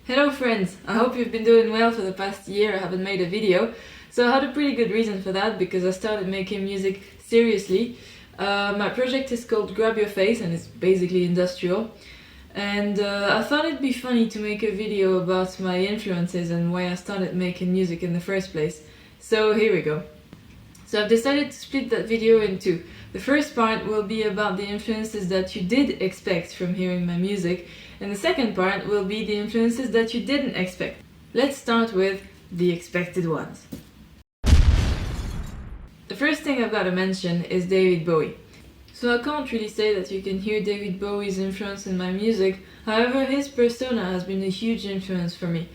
Hello friends, I hope you've been doing well. For the past year I haven't made a video, so I had a pretty good reason for that because I started making music seriously. My project is called Grabyourface and it's basically industrial, and I thought it'd be funny to make a video about my influences and why I started making music in the first place. So here we go. So I've decided to split that video in two. The first part will be about the influences that you did expect from hearing my music, and the second part will be the influences that you didn't expect. Let's start with the expected ones. The first thing I've got to mention is David Bowie. So I can't really say that you can hear David Bowie's influence in my music, however his persona has been a huge influence for me.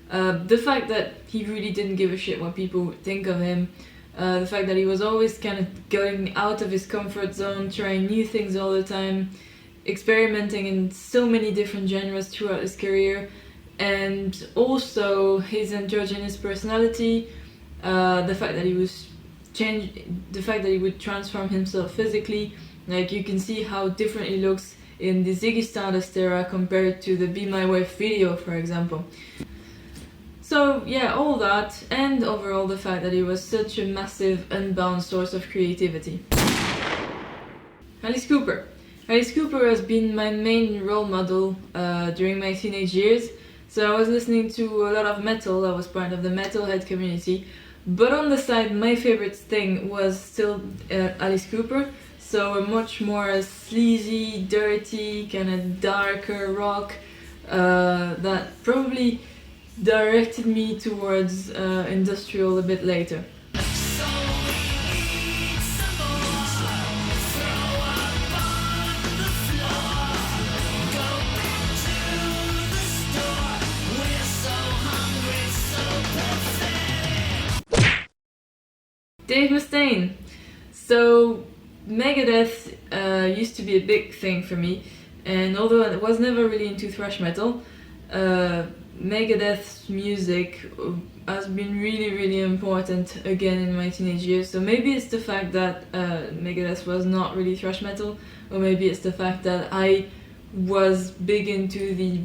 The fact that he really didn't give a shit what people would think of him, the fact that he was always kind of going out of his comfort zone, trying new things all the time, experimenting in so many different genres throughout his career, and also his androgynous personality, the fact that he would transform himself physically. Like, you can see how different he looks in the Ziggy Stardust era compared to the Be My Wife video, for example. So yeah, all that, and overall the fact that he was such a massive, unbound source of creativity. Alice Cooper. Alice Cooper has been my main role model during my teenage years. So I was listening to a lot of metal, I was part of the metalhead community, but on the side my favorite thing was still Alice Cooper, so a much more sleazy, dirty, kind of darker rock that probably directed me towards industrial a bit later. Dave Mustaine. So Megadeth used to be a big thing for me, and although I was never really into thrash metal, Megadeth's music has been really important again in my teenage years. So maybe it's the fact that Megadeth was not really thrash metal, or maybe it's the fact that I was big into the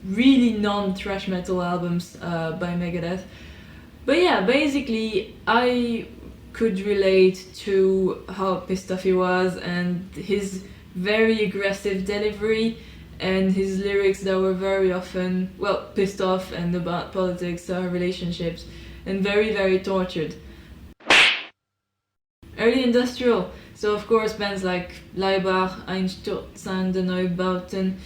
really non-thrash metal albums by Megadeth. But yeah, basically I could relate to how pissed off he was, and his very aggressive delivery, and his lyrics that were very often, well, pissed off and about politics or relationships, and very tortured. Early industrial, so of course bands like Leibach, Einsturz, the Neubauten,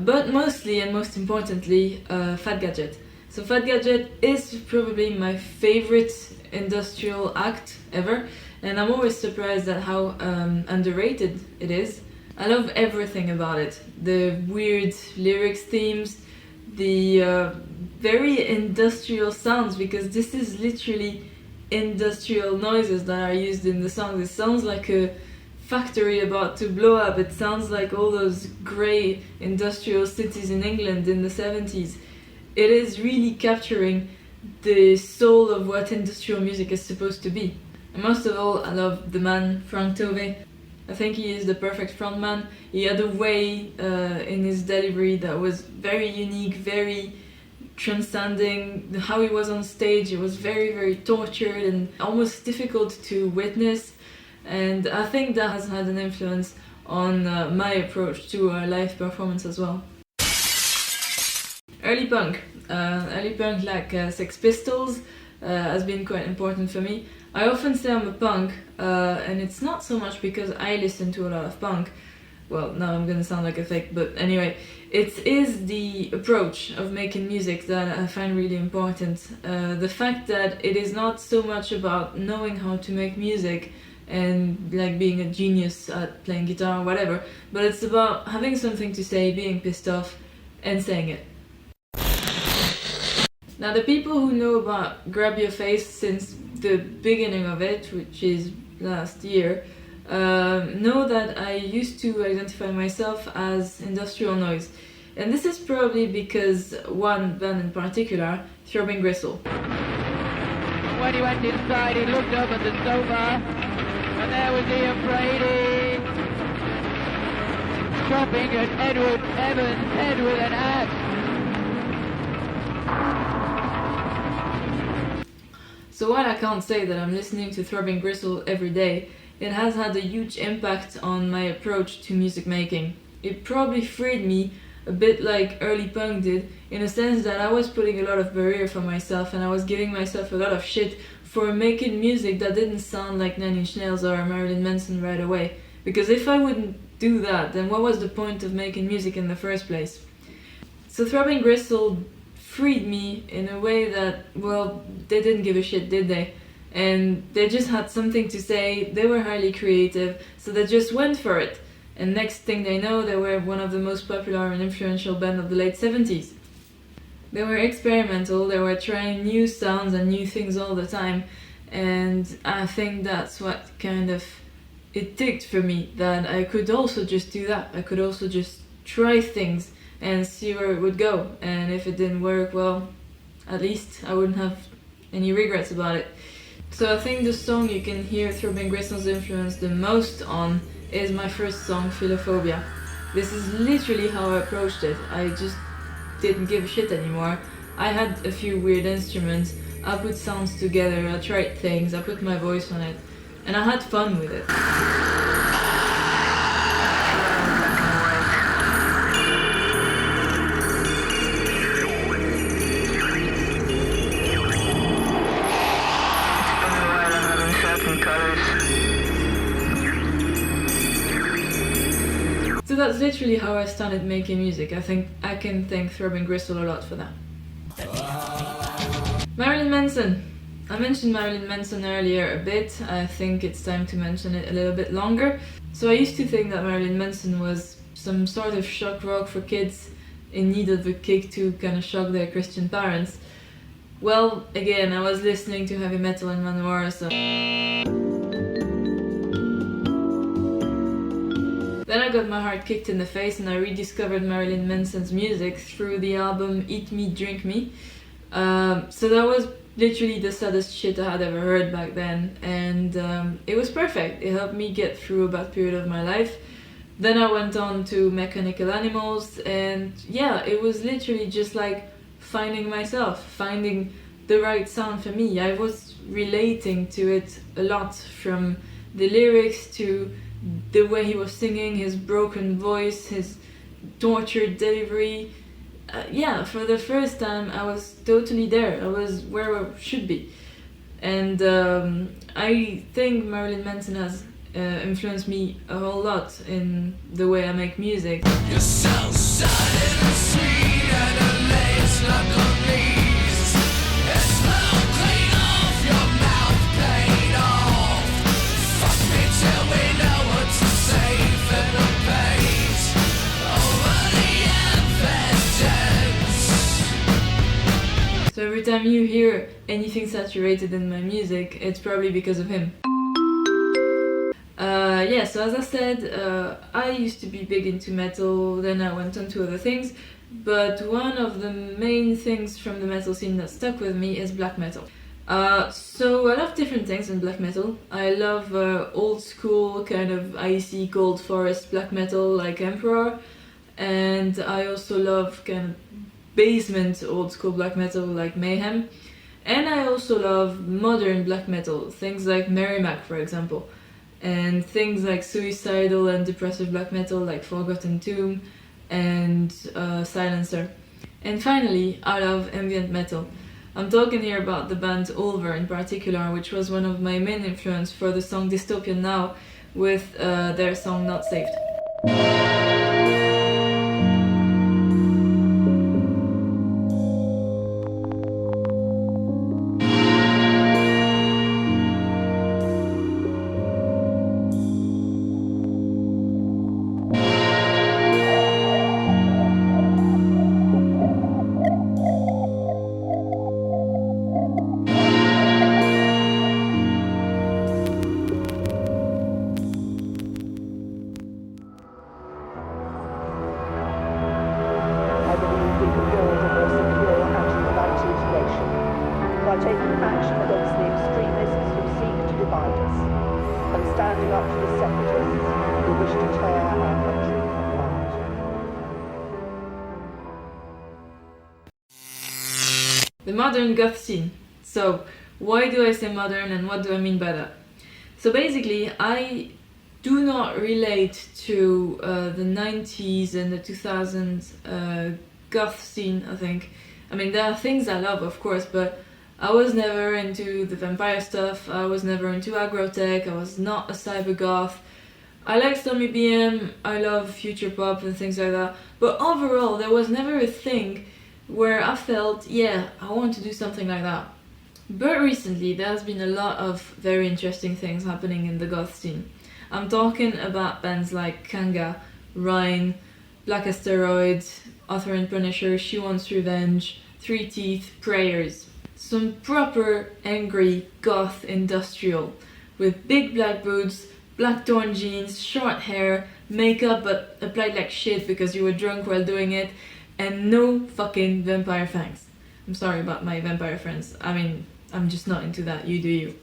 but mostly and most importantly Fat Gadget. So Fat Gadget is probably my favorite industrial act ever, and I'm always surprised at how underrated it is. I love everything about it. The weird lyrics, themes, the very industrial sounds, because this is literally industrial noises that are used in the songs. It sounds like a factory about to blow up. It sounds like all those grey industrial cities in England in the 70s. It is really capturing the soul of what industrial music is supposed to be. And most of all, I love the man, Frank Tovey. I think he is the perfect frontman. He had a way in his delivery that was very unique, very transcending. How he was on stage, it was very tortured and almost difficult to witness. And I think that has had an influence on my approach to live performance as well. Early punk like Sex Pistols has been quite important for me. I often say I'm a punk, and it's not so much because I listen to a lot of punk. Well, now I'm gonna sound like a fake, but anyway, it is the approach of making music that I find really important. The fact that it is not so much about knowing how to make music and like being a genius at playing guitar or whatever, but it's about having something to say, being pissed off, and saying it. Now, the people who know about Grabyourface since the beginning of it, which is last year, know that I used to identify myself as industrial noise. And this is probably because one band in particular, Throbbing Gristle. When he went inside, he looked up at the sofa, and there was Ian Brady, chopping at Edward Evans' head with an axe. So while I can't say that I'm listening to throbbing gristle every day, it has had a huge impact on my approach to music making. It probably freed me a bit like early punk did, in a sense that I was putting a lot of barrier for myself and I was giving myself a lot of shit for making music that didn't sound like Nine Inch Nails or Marilyn Manson right away. Because if I wouldn't do that, then what was the point of making music in the first place? So throbbing gristle freed me in a way that, well, they didn't give a shit, did they? And they just had something to say, they were highly creative, so they just went for it. And next thing they know, they were one of the most popular and influential band of the late 70s. They were experimental, they were trying new sounds and new things all the time, and I think that's what kind of it ticked for me, that I could also just do that. I could also just try things and see where it would go, and if it didn't work, well, at least I wouldn't have any regrets about it. So I think the song you can hear throbbing gristle's influence the most on is my first song, Philophobia. This is literally how I approached it. I just didn't give a shit anymore. I had a few weird instruments, I put sounds together, I tried things, I put my voice on it, and I had fun with it. So that's literally how I started making music. I think I can thank Throbbing Gristle a lot for that. Marilyn Manson. I mentioned Marilyn Manson earlier a bit. I think it's time to mention it a little bit longer. So I used to think that Marilyn Manson was some sort of shock rock for kids in need of a kick to kind of shock their Christian parents. Well, again, I was listening to heavy metal and Manowar, so... Then I got my heart kicked in the face and I rediscovered Marilyn Manson's music through the album Eat Me, Drink Me. So that was literally the saddest shit I had ever heard back then, and it was perfect. It helped me get through a bad period of my life. Then I went on to Mechanical Animals, and yeah, it was literally just like finding myself, finding the right sound for me. I was relating to it a lot, from the lyrics to the way he was singing, his broken voice, his tortured delivery. Yeah, for the first time I was totally there. I was where I should be. And I think Marilyn Manson has influenced me a whole lot in the way I make music. You sound silent and sweet and a lace like a knees. It smell clean off your mouth, clean off. Fuck me till we know what to say for the page. Over the evidence. So every time you hear anything saturated in my music, it's probably because of him. Yeah, so as I said, I used to be big into metal, then I went on to other things, but one of the main things from the metal scene that stuck with me is black metal. So I love different things in black metal. I love old school, kind of icy, cold forest black metal like Emperor, and I also love kind of basement old school black metal like Mayhem, and I also love modern black metal, things like Merrimack for example, and things like suicidal and depressive black metal like Forgotten Tomb and Silencer. And finally, I love ambient metal. I'm talking here about the band Ulver in particular, which was one of my main influence for the song Dystopian Now with their song Not Saved. Taking action against the extremists who seek to divide us, and standing up to the separatists who wish to tear our country apart. The modern goth scene. So, Why do I say modern and what do I mean by that? So basically, I do not relate to the 90s and the 2000s goth scene, I think. I mean, there are things I love, of course, but I was never into the vampire stuff, I was never into aggro tech, I was not a cyber goth. I like some EBM, I love future pop and things like that, but overall there was never a thing where I felt, yeah, I want to do something like that. But recently there's been a lot of very interesting things happening in the goth scene. I'm talking about bands like Kanga, Rhine, Black Asteroids, Author and Punisher, She Wants Revenge, Three Teeth, Prayers. Some proper angry goth industrial with big black boots, black torn jeans, short hair, makeup but applied like shit because you were drunk while doing it, and no fucking vampire fangs. I'm sorry about my vampire friends. I mean, I'm just not into that, you do you.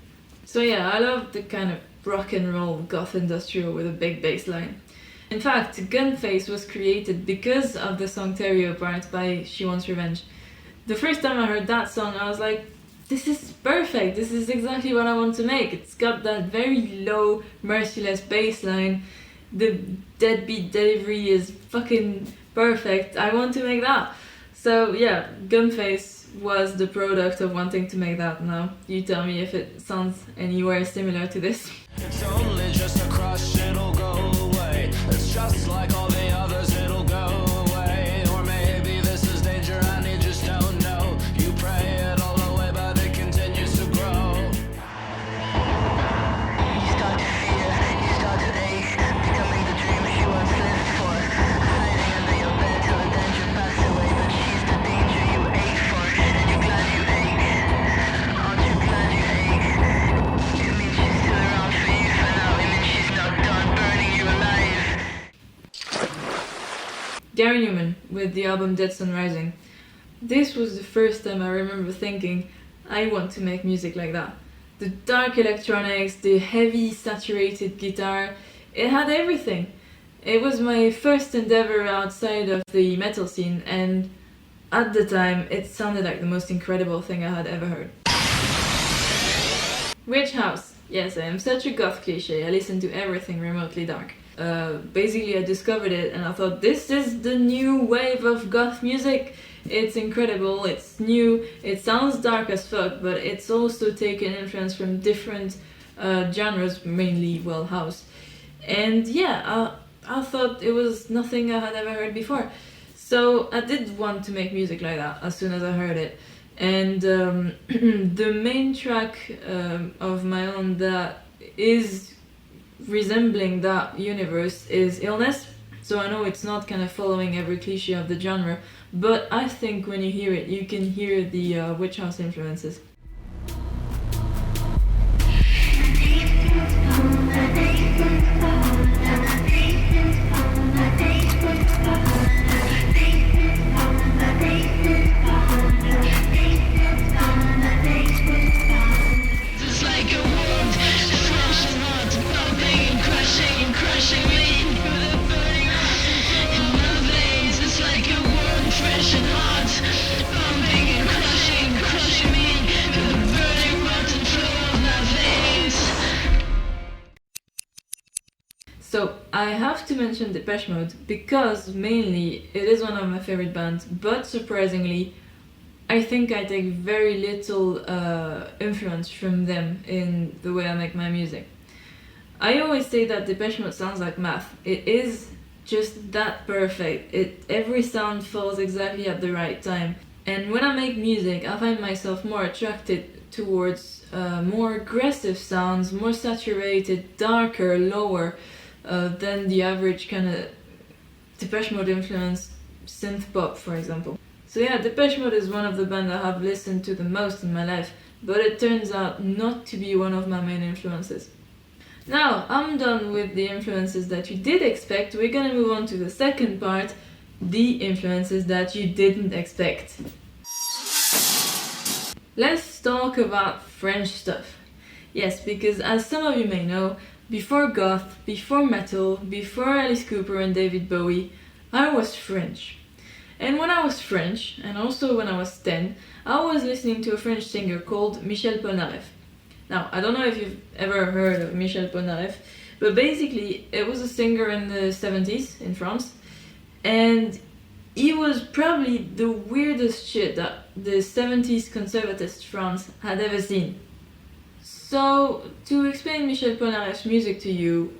So yeah, I love the kind of rock and roll goth industrial with a big bass line. In fact, Gunface was created because of the song Terrio part by She Wants Revenge. The first time I heard that song, I was like, this is perfect, this is exactly what I want to make. It's got that very low, merciless bass line. The deadbeat delivery is fucking perfect. I want to make that. So yeah, Gunface was the product of wanting to make that. Now, you tell me if it sounds anywhere similar to this. It's only just a crush, it'll go away. It's just like all the others, it'll go away. Or maybe this is danger and you just don't know. You pray it all away, but it continues to grow. You start to fear, you start to ache, becoming the dream she once lived for. Hiding under your bed till the danger passed away, but she's the danger you ache for. And you're glad you ache. Aren't you glad you ache? It means she's still around for you for now. It means she's not done burning you alive. Gary Numan with the album Dead Sun Rising. This was the first time I remember thinking, I want to make music like that. The dark electronics, the heavy saturated guitar, it had everything. It was my first endeavor outside of the metal scene, and at the time it sounded like the most incredible thing I had ever heard. Witch House. Yes, I am such a goth cliche, I listen to everything remotely dark. Basically I discovered it and I thought, this is the new wave of goth music. It's incredible, it's new, it sounds dark as fuck, but it's also taken influence from different genres, mainly, well, house. And yeah, I thought it was nothing I had ever heard before. So I did want to make music like that as soon as I heard it. And the main track of my own that is resembling that universe is Illness. So I know it's not kind of following every cliche of the genre, but I think when you hear it, you can hear the Witch House influences. It's like a wound, fresh and hot, pumping and crushing me with a burning heart in my veins. It's like a wound, fresh and hot, pumping and crushing me with a burning rotten flow of my veins. So I have to mention Depeche Mode because mainly it is one of my favorite bands, but surprisingly I think I take very little influence from them in the way I make my music. I always say that Depeche Mode sounds like math. It is just that perfect. Every sound falls exactly at the right time. And when I make music, I find myself more attracted towards more aggressive sounds, more saturated, darker, lower than the average kind of Depeche Mode influenced synth pop, for example. So yeah, Depeche Mode is one of the bands I have listened to the most in my life, but it turns out not to be one of my main influences. Now, I'm done with the influences that you did expect. We're gonna move on to the second part, the influences that you didn't expect. Let's talk about French stuff. Yes, because as some of you may know, before goth, before metal, before Alice Cooper and David Bowie, I was French. And when I was French, and also when I was 10, I was listening to a French singer called Michel Polnareff. Now, I don't know if you've ever heard of Michel Polnareff, but basically it was a singer in the 70s in France, and he was probably the weirdest shit that the 70s conservatist France had ever seen. So, to explain Michel Polnareff's music to you,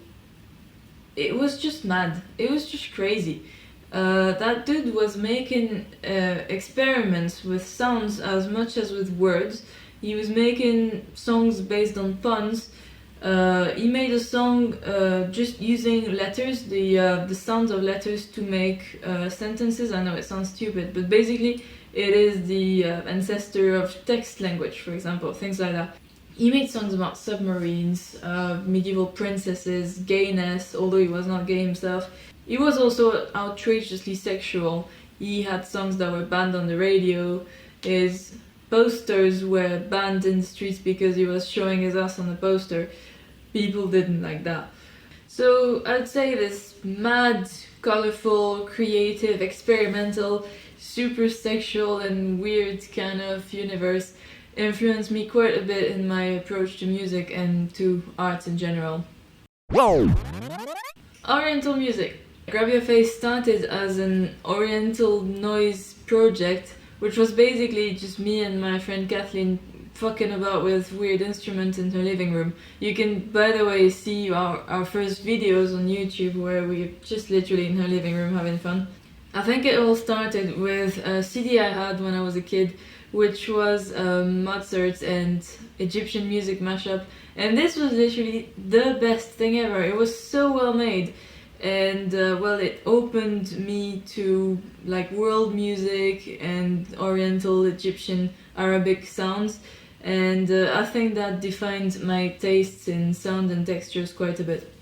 it was just mad. It was just crazy. That dude was making experiments with sounds as much as with words. He was making songs based on puns. He made a song just using letters, the sounds of letters to make sentences. I know it sounds stupid, but basically it is the ancestor of text language, for example, things like that. He made songs about submarines, medieval princesses, gayness, although he was not gay himself. He was also outrageously sexual. He had songs that were banned on the radio. His posters were banned in the streets because he was showing his ass on the poster. People didn't like that. So I'd say this mad, colorful, creative, experimental, super sexual and weird kind of universe influenced me quite a bit in my approach to music and to art in general. Oriental music. Grabyourface started as an Oriental noise project, which was basically just me and my friend Kathleen fucking about with weird instruments in her living room. You can, by the way, see our first videos on YouTube where we're just literally in her living room having fun. I think it all started with a CD I had when I was a kid, which was Mozart and Egyptian music mashup, and this was literally the best thing ever. It was so well made, and well, it opened me to like world music and Oriental, Egyptian, Arabic sounds, and I think that defined my tastes in sound and textures quite a bit.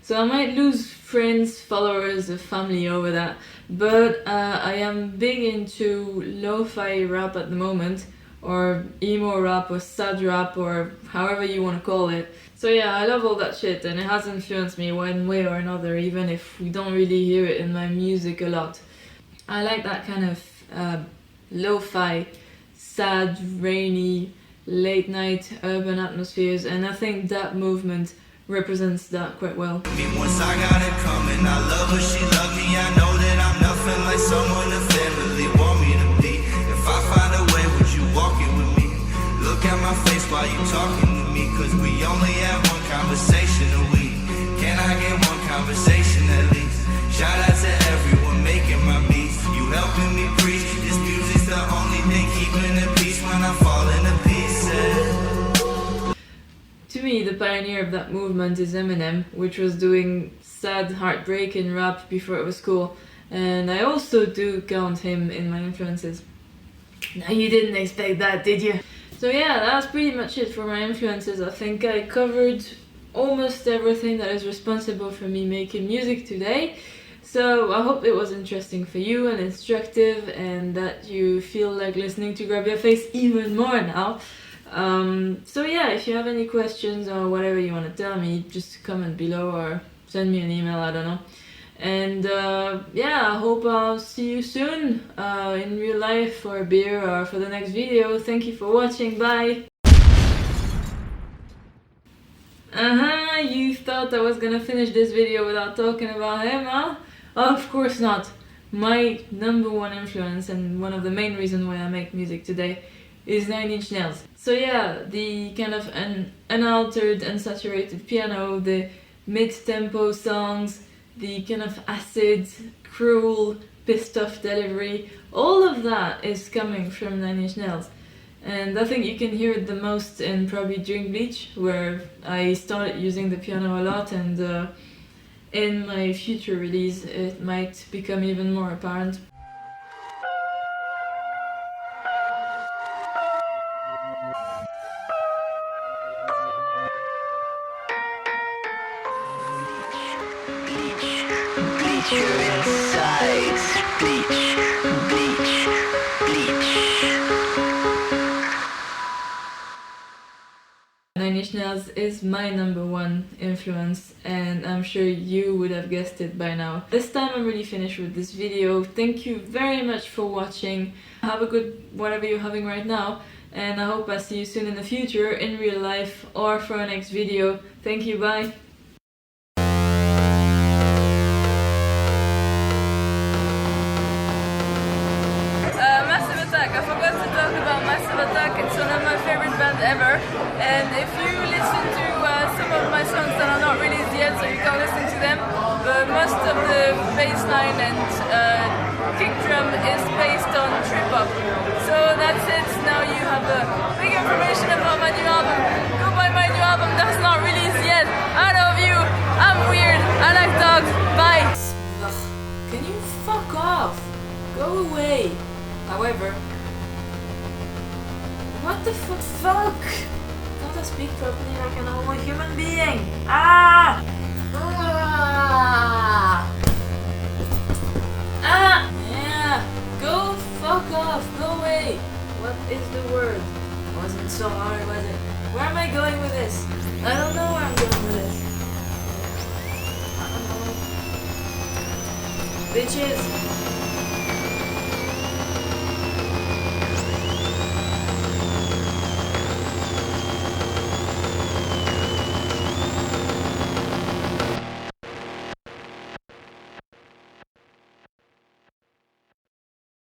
So I might lose friends, followers, family over that, but I am big into lo-fi rap at the moment, or emo rap, or sad rap, or however you want to call it. So yeah, I love all that shit, and it has influenced me one way or another, even if we don't really hear it in my music a lot. I like that kind of lo-fi, sad, rainy, late night urban atmospheres, and I think that movement represents that quite well. Once I got it coming, I love her, she love me. I know that I'm nothing like someone the family want me to be. If I find a way, would you walk it with me? Look at my face while you talking to me, cause we only have one conversation a week. Can I get one conversation at least? Shout out to everyone making my beats. You helping me preach. This music's the only thing keeping the peace when I fall into pieces. To me, the pioneer of that movement is Eminem, which was doing sad, heartbreaking rap before it was cool, and I also do count him in my influences. Now you didn't expect that, did you? So yeah, that's pretty much it for my influences. I think I covered almost everything that is responsible for me making music today. So I hope it was interesting for you and instructive, and that you feel like listening to Grabyourface even more now. So yeah, if you have any questions or whatever you want to tell me, just comment below or send me an email, I don't know. And yeah, I hope I'll see you soon in real life for a beer or for the next video. Thank you for watching, bye! You thought I was gonna finish this video without talking about him, huh? Of course not. My number one influence and one of the main reasons why I make music today is 9 Inch Nails. So yeah, the kind of unaltered, unsaturated piano, the mid-tempo songs, the kind of acid, cruel, pissed off delivery, all of that is coming from 9 Inch Nails. And I think you can hear it the most in probably Drink Bleach, where I started using the piano a lot, and in my future release it might become even more apparent. Bleach your insides. Bleach, bleach, bleach. 9 Inch Inch Nails is my #1 influence, and I'm sure you would have guessed it by now. This time I'm really finished with this video. Thank you very much for watching. Have a good whatever you're having right now, and I hope I see you soon in the future, in real life or for our next video. Thank you, bye! Massive Attack. I forgot to talk about Massive Attack. It's one of my favorite bands ever. And if you listen to some of my songs that are not released yet, so you can listen to them, but most of the bass line and kick drum is based on trip hop. So that's it. Now you have big information about my new album. Go buy my new album that's not released yet. I love you. I'm weird. I like dogs. Bye. Ugh. Can you fuck off? Go away. However, what the fuck? Can't I speak properly like a normal human being? Ah! Ah! Ah! Yeah! Go fuck off! Go away! What is the word? Wasn't so hard, was it? Where am I going with this? I don't know where I'm going with this. I don't know. Bitches!